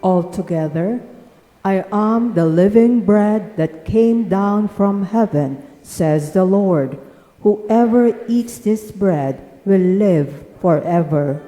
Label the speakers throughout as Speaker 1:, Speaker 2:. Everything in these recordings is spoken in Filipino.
Speaker 1: Altogether, I am the living bread that came down from heaven, says the Lord. Whoever eats this bread will live forever.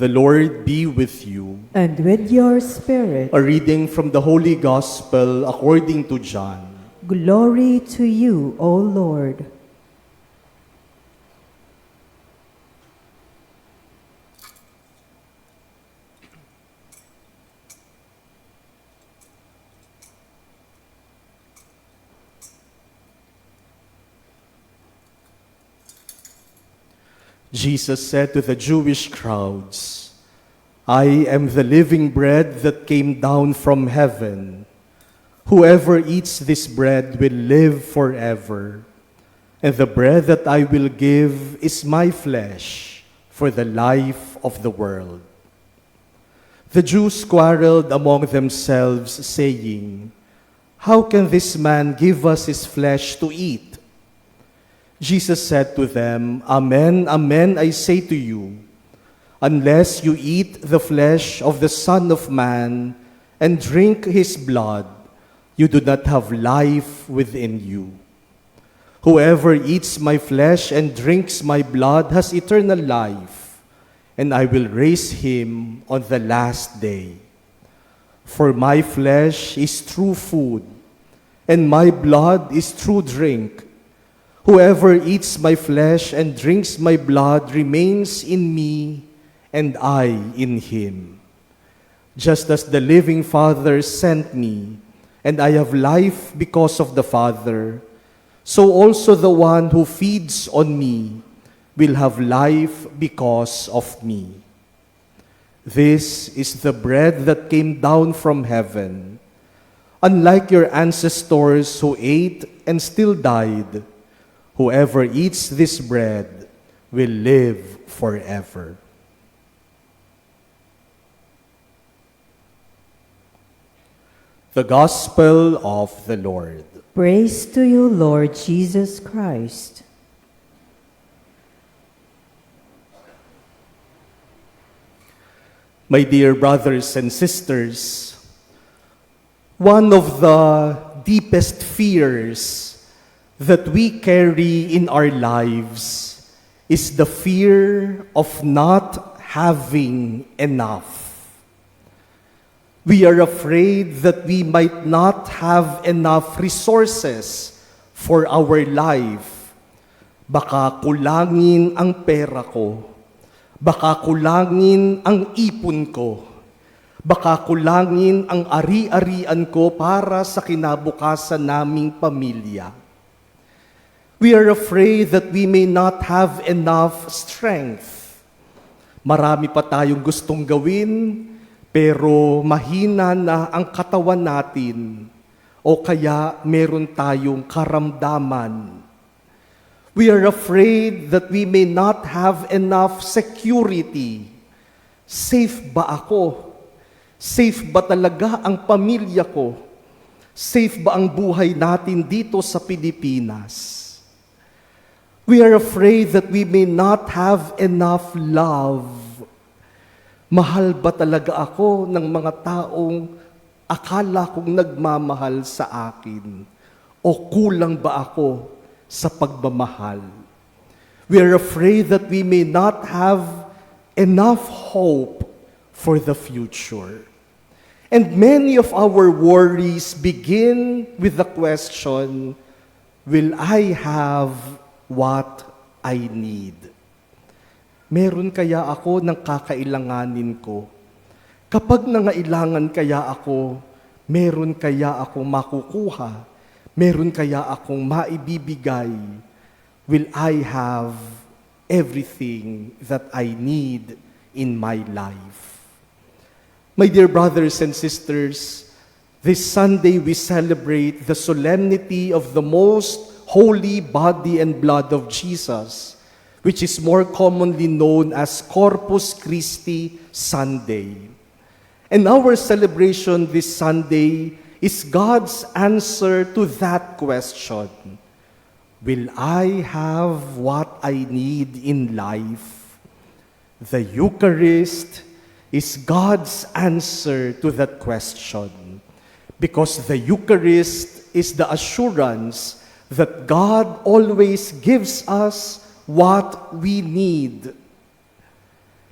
Speaker 2: The Lord be with you.
Speaker 1: And with your spirit,
Speaker 2: A reading from the Holy Gospel according to John.
Speaker 1: glory to you, O Lord.
Speaker 2: Jesus said to the Jewish crowds, I am the living bread that came down from heaven. Whoever eats this bread will live forever. And the bread that I will give is my flesh for the life of the world. The Jews quarreled among themselves, saying, How can this man give us his flesh to eat? Jesus said to them, Amen, amen, I say to you, unless you eat the flesh of the Son of Man and drink his blood, you do not have life within you. Whoever eats my flesh and drinks my blood has eternal life, and I will raise him on the last day. For my flesh is true food, and my blood is true drink. Whoever eats my flesh and drinks my blood remains in me, and I in him. Just as the living Father sent me, and I have life because of the Father, so also the one who feeds on me will have life because of me. This is the bread that came down from heaven. Unlike your ancestors who ate and still died, whoever eats this bread will live forever. The Gospel of the Lord.
Speaker 1: Praise to you, Lord Jesus Christ.
Speaker 2: My dear brothers and sisters, one of the deepest fears that we carry in our lives is the fear of not having enough. We are afraid that we might not have enough resources for our life. Baka kulangin ang pera ko. Baka kulangin ang ipon ko. Baka kulangin ang ari-arian ko para sa kinabukasan naming pamilya. We are afraid that we may not have enough strength. Marami pa tayong gustong gawin, pero mahina na ang katawan natin o kaya meron tayong karamdaman. We are afraid that we may not have enough security. Safe ba ako? Safe ba talaga ang pamilya ko? Safe ba ang buhay natin dito sa Pilipinas? We are afraid that we may not have enough love. Mahal ba talaga ako ng mga taong akala kong nagmamahal sa akin? O kulang ba ako sa pagmamahal? We are afraid that we may not have enough hope for the future. And many of our worries begin with the question, will I have what I need? Meron kaya ako ng kakailanganin ko? Kapag nangailangan kaya ako, meron kaya akong makukuha, meron kaya akong maibibigay, will I have everything that I need in my life? My dear brothers and sisters, this Sunday we celebrate the solemnity of the most holy body and blood of Jesus, which is more commonly known as Corpus Christi Sunday. And our celebration this Sunday is God's answer to that question. Will I have what I need in life? The Eucharist is God's answer to that question, because the Eucharist is the assurance that God always gives us what we need.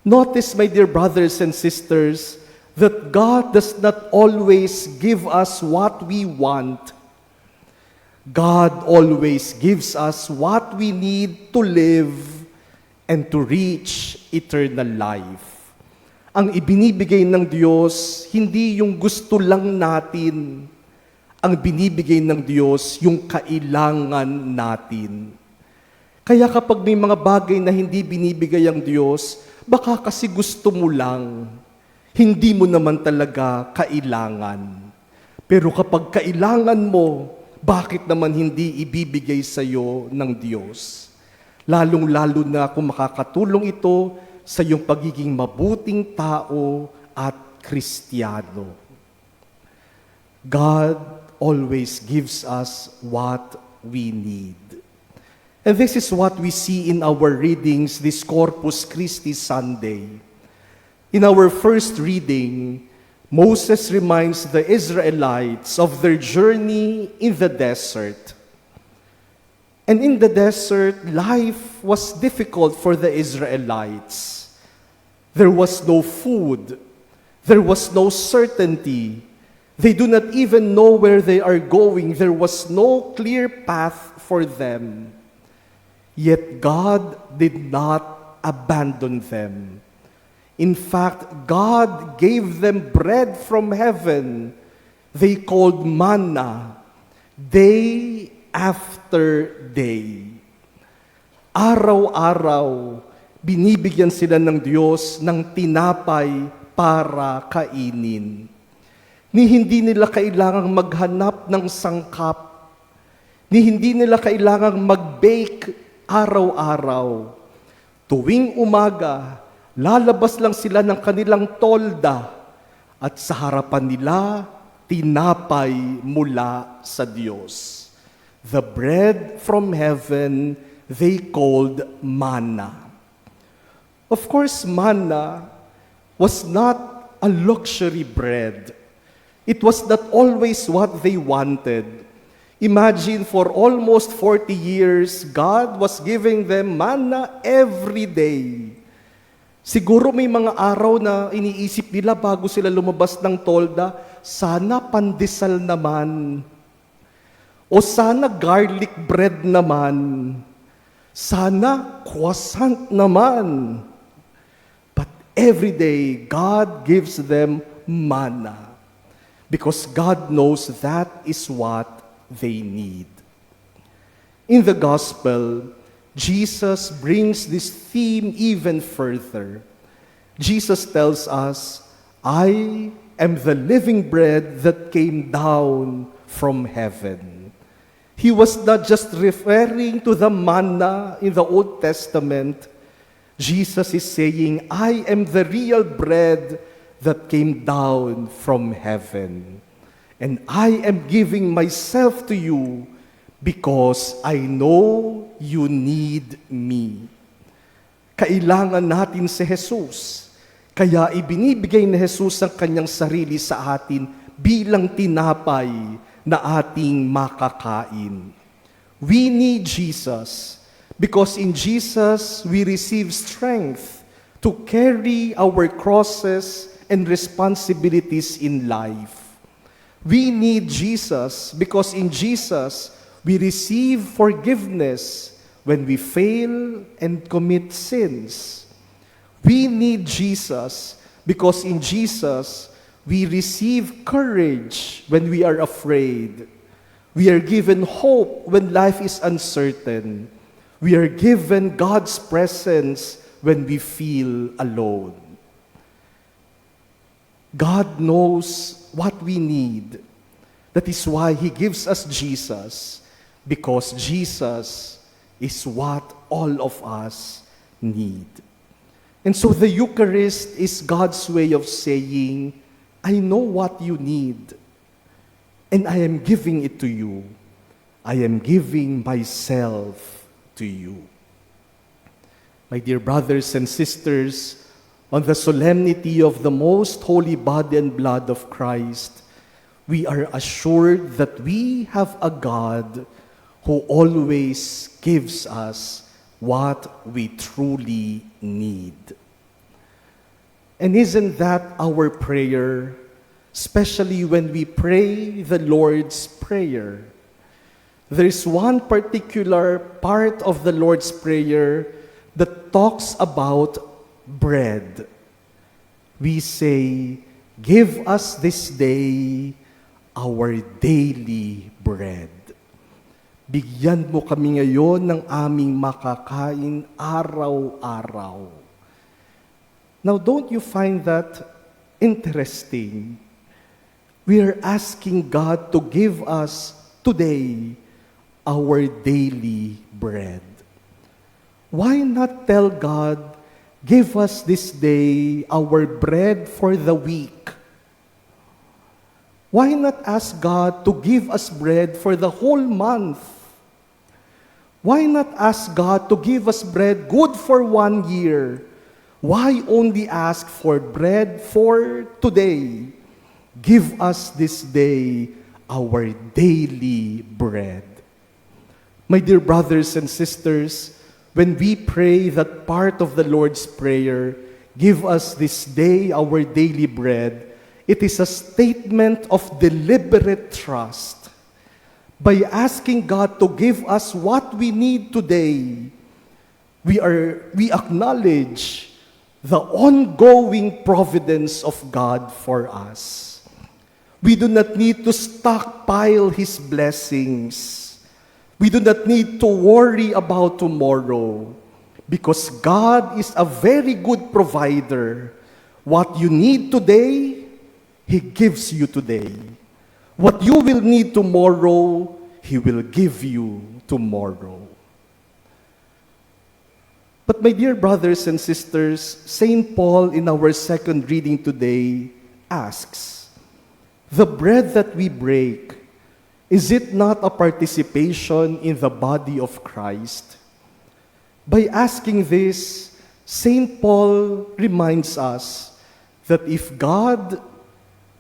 Speaker 2: Notice, my dear brothers and sisters, that God does not always give us what we want. God always gives us what we need to live and to reach eternal life. Ang ibinibigay ng Diyos, hindi yung gusto lang natin. Ang binibigay ng Diyos, yung kailangan natin. Kaya kapag may mga bagay na hindi binibigay ang Diyos, baka kasi gusto mo lang. Hindi mo naman talaga kailangan. Pero kapag kailangan mo, bakit naman hindi ibibigay sa iyo ng Diyos? Lalong-lalo na kung makakatulong ito sa iyong pagiging mabuting tao at Kristiyano. God always gives us what we need. And this is what we see in our readings this Corpus Christi Sunday. In our first reading, Moses reminds the Israelites of their journey in the desert. And in the desert, life was difficult for the Israelites. There was no food. There was no certainty. They do not even know where they are going. There was no clear path for them. Yet God did not abandon them. In fact, God gave them bread from heaven. They called manna, day after day. Araw-araw, binibigyan sila ng Diyos ng tinapay para kainin. Ni hindi nila kailangang maghanap ng sangkap. Ni hindi nila kailangang mag-bake araw-araw. Tuwing umaga, lalabas lang sila ng kanilang tolda at sa harapan nila, tinapay mula sa Diyos. The bread from heaven they called manna. Of course, manna was not a luxury bread. It was not always what they wanted. Imagine, for almost 40 years, God was giving them manna every day. Siguro may mga araw na iniisip nila bago sila lumabas ng tolda, sana pandesal naman. O sana garlic bread naman. Sana croissant naman. But every day, God gives them manna. Because God knows that is what they need. In the gospel, Jesus brings this theme even further. Jesus tells us, I am the living bread that came down from heaven. He was not just referring to the manna in the Old Testament. Jesus is saying, I am the real bread that came down from heaven. And I am giving myself to you because I know you need me. Kailangan natin si Jesus. Kaya ibinibigay ni Jesus ang kanyang sarili sa atin bilang tinapay na ating makakain. We need Jesus because in Jesus we receive strength to carry our crosses and responsibilities in life. We need Jesus because in Jesus we receive forgiveness when we fail and commit sins. We need Jesus Because in Jesus, we receive courage when we are afraid. We are given hope when life is uncertain. We are given God's presence when we feel alone. God knows what we need. That is why He gives us Jesus, because Jesus is what all of us need. And so the Eucharist is God's way of saying, I know what you need, and I am giving it to you. I am giving myself to you. My dear brothers and sisters, on the solemnity of the most holy body and blood of Christ, we are assured that we have a God who always gives us what we truly need. And isn't that our prayer, especially when we pray the Lord's Prayer? There is one particular part of the Lord's Prayer that talks about bread. We say, give us this day our daily bread. Bigyan mo kami ngayon ng aming makakain araw-araw. Now, don't you find that interesting? We are asking God to give us today our daily bread. Why not tell God, give us this day our bread for the week? Why not ask God to give us bread for the whole month? Why not ask God to give us bread good for 1 year? Why only ask for bread for today? Give us this day our daily bread. My dear brothers and sisters, when we pray that part of the Lord's Prayer, give us this day our daily bread, it is a statement of deliberate trust. By asking God to give us what we need today, we acknowledge the ongoing providence of God for us. We do not need to stockpile His blessings. We do not need to worry about tomorrow, because God is a very good provider. What you need today, He gives you today. What you will need tomorrow, He will give you tomorrow. But my dear brothers and sisters, St. Paul in our second reading today asks, the bread that we break, is it not a participation in the body of Christ? By asking this, St. Paul reminds us that if God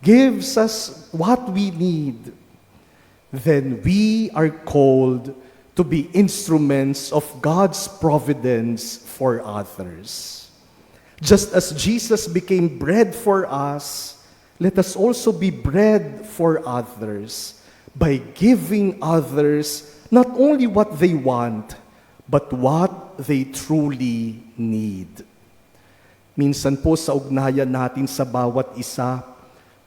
Speaker 2: gives us what we need, then we are called to be instruments of God's providence for others. Just as Jesus became bread for us, let us also be bread for others by giving others not only what they want, but what they truly need. Minsan po sa ugnayan natin sa bawat isa,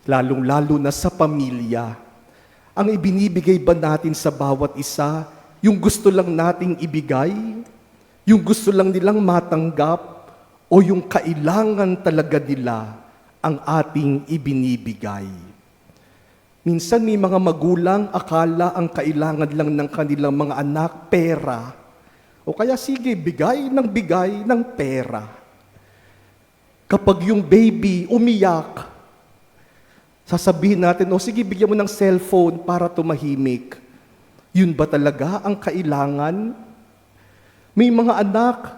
Speaker 2: lalong-lalo na sa pamilya, ang ibinibigay ba natin sa bawat isa, yung gusto lang nating ibigay, yung gusto lang nilang matanggap, o yung kailangan talaga nila ang ating ibinibigay? Minsan may mga magulang, akala ang kailangan lang ng kanilang mga anak, pera. O kaya sige, bigay ng pera. Kapag yung baby umiyak, sasabihin natin, o sige, bigyan mo ng cellphone para tumahimik. Yun ba talaga ang kailangan? May mga anak,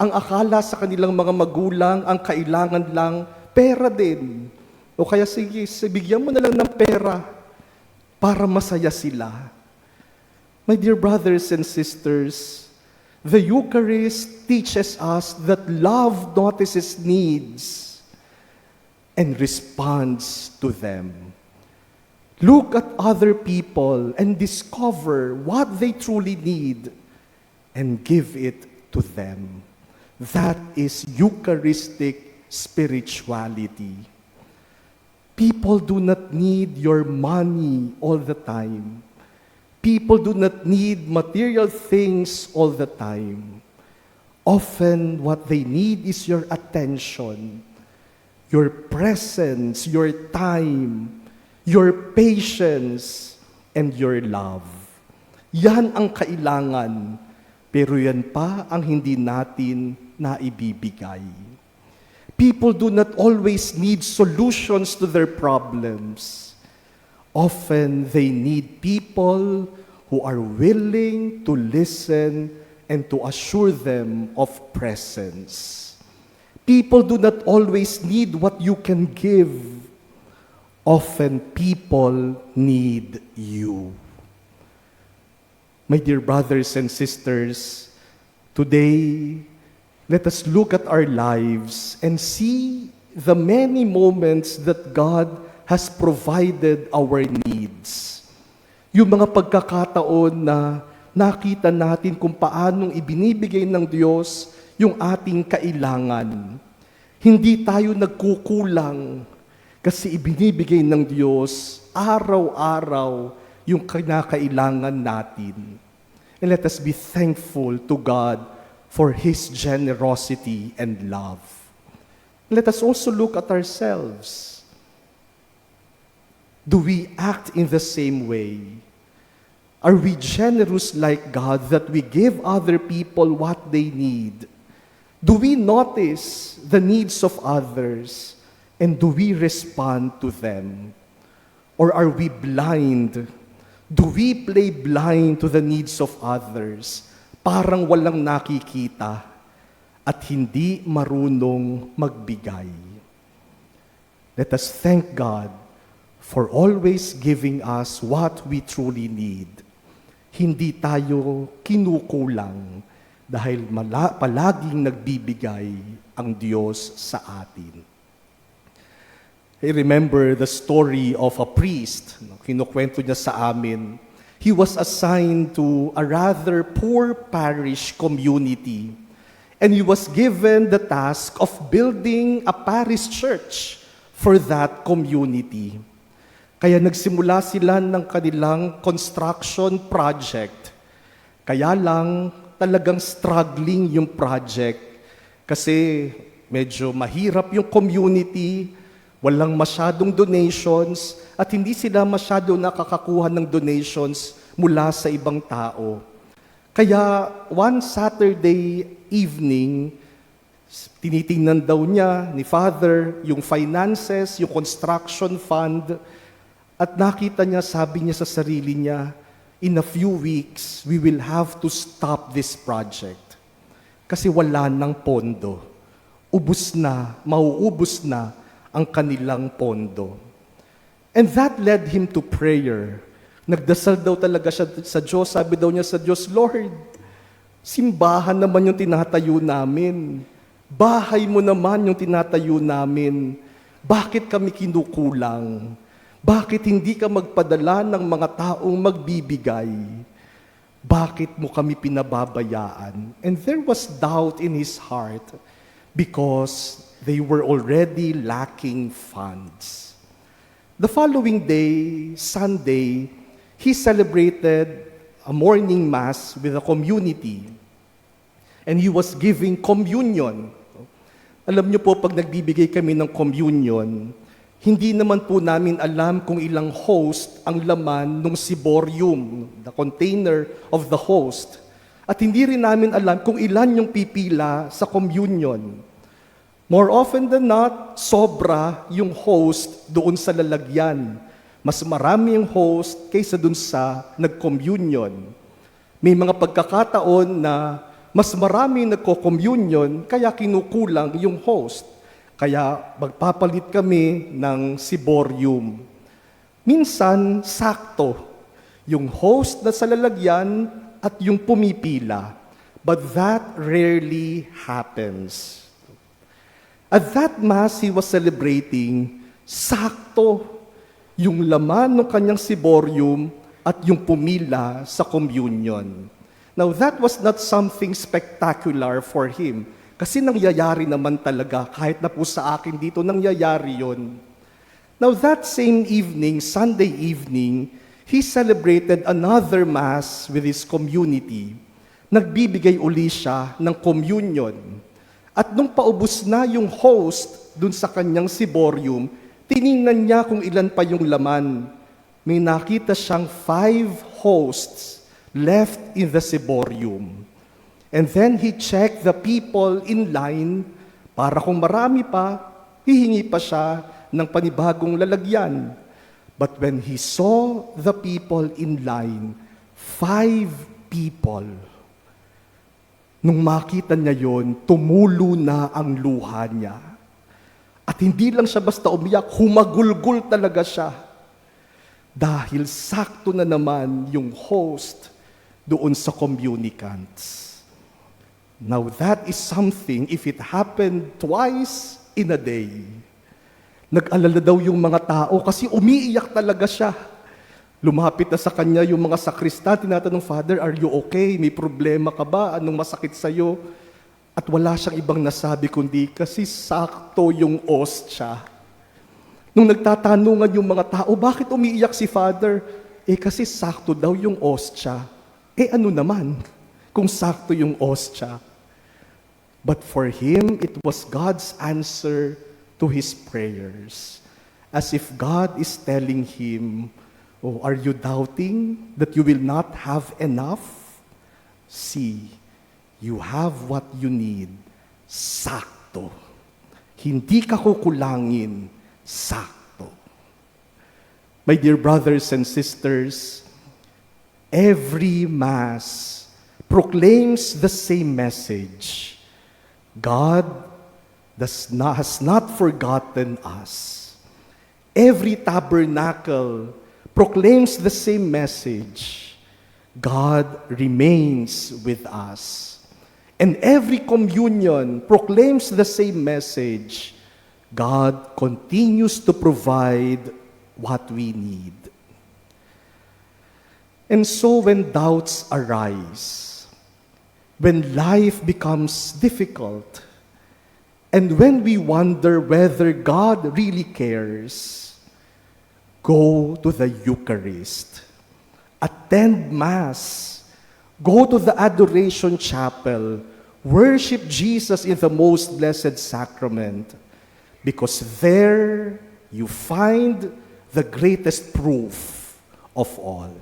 Speaker 2: ang akala sa kanilang mga magulang, ang kailangan lang, pera din. O kaya sige, bigyan mo na lang ng pera para masaya sila. My dear brothers and sisters, the Eucharist teaches us that love notices needs and responds to them. Look at other people and discover what they truly need and give it to them. That is Eucharistic spirituality. People do not need your money all the time. People do not need material things all the time. Often, what they need is your attention, your presence, your time, your patience, and your love. Yan ang kailangan, pero yan pa ang hindi natin naibibigay. People do not always need solutions to their problems. Often, they need people who are willing to listen and to assure them of presence. People do not always need what you can give. Often, people need you. My dear brothers and sisters, today, let us look at our lives and see the many moments that God has provided our needs. Yung mga pagkakataon na nakita natin kung paanong ibinibigay ng Diyos yung ating kailangan. Hindi tayo nagkukulang kasi ibinibigay ng Diyos araw-araw yung kinakailangan natin. And let us be thankful to God for His generosity and love. Let us also look at ourselves. Do we act in the same way? Are we generous like God that we give other people what they need? Do we notice the needs of others and do we respond to them? Or are we blind? Do we play blind to the needs of others? Parang walang nakikita at hindi marunong magbigay. Let us thank God for always giving us what we truly need. Hindi tayo kinukulang dahil palaging nagbibigay ang Diyos sa atin. I remember the story of a priest. Kinukwento niya sa amin. He was assigned to a rather poor parish community. And he was given the task of building a parish church for that community. Kaya nagsimula sila ng kanilang construction project. Kaya lang talagang struggling yung project kasi medyo mahirap yung community, walang masyadong donations, at hindi sila masyado nakakakuha ng donations mula sa ibang tao. Kaya one Saturday evening, tinitingnan daw niya ni Father yung finances, yung construction fund, at nakita niya, sabi niya sa sarili niya, in a few weeks, we will have to stop this project. Kasi wala nang pondo. Ubus na, mauubos na ang kanilang pondo. And that led him to prayer. Nagdasal daw talaga siya sa Diyos. Sabi daw niya sa Diyos, Lord, simbahan naman yung tinatayo namin. Bahay mo naman yung tinatayo namin. Bakit kami kinukulang? Bakit hindi ka magpadala ng mga taong magbibigay? Bakit mo kami pinababayaan? And there was doubt in his heart because they were already lacking funds. The following day, Sunday, he celebrated a morning mass with the community. And he was giving communion. Alam niyo po, pag nagbibigay kami ng communion, hindi naman po namin alam kung ilang host ang laman ng siborium, the container of the host. At hindi rin namin alam kung ilan yung pipila sa communion. More often than not, sobra yung host doon sa lalagyan. Mas marami yung host kaysa doon sa nag-communion. May mga pagkakataon na mas marami nagko-communion kaya kinukulang yung host. Kaya magpapalit kami ng siborium. Minsan, sakto. Yung host na sa lalagyan at yung pumipila. But that rarely happens. At that Mass he was celebrating, sakto yung laman ng kanyang siborium at yung pumila sa communion. Now that was not something spectacular for him Kasi nangyayari naman talaga, kahit na po sa akin dito, nangyayari yon. Now that same evening, Sunday evening, he celebrated another Mass with his community. Nagbibigay uli siya ng communion. At nung paubos na yung host dun sa kanyang ciborium, tiningnan niya kung ilan pa yung laman. May nakita siyang 5 hosts left in the ciborium. And then he checked the people in line para kung marami pa, hihingi pa siya ng panibagong lalagyan. But when he saw the people in line, 5 people, nung makita niya yon, tumulo na ang luha niya. At hindi lang siya basta umiyak, humagulgol talaga siya. Dahil sakto na naman yung host doon sa communicants. Now that is something, if it happened twice in a day, nag-alala daw yung mga tao kasi umiiyak talaga siya. Lumapit na sa kanya yung mga sakristan, tinatanong, Father, are you okay? May problema ka ba? Anong masakit sa'yo? At wala siyang ibang nasabi kundi kasi sakto yung ostya. Nung nagtatanungan yung mga tao, bakit umiiyak si Father? Kasi sakto daw yung ostya. Ano naman kung sakto yung ostya? But for him, it was God's answer to his prayers. As if God is telling him, oh, are you doubting that you will not have enough? See, you have what you need. Sakto. Hindi ka kukulangin. Sakto. My dear brothers and sisters, every Mass proclaims the same message. God has not forgotten us. Every tabernacle proclaims the same message. God remains with us. And every communion proclaims the same message. God continues to provide what we need. And so when doubts arise, when life becomes difficult, and when we wonder whether God really cares, go to the Eucharist. Attend Mass. Go to the Adoration Chapel. Worship Jesus in the Most Blessed Sacrament. Because there you find the greatest proof of all.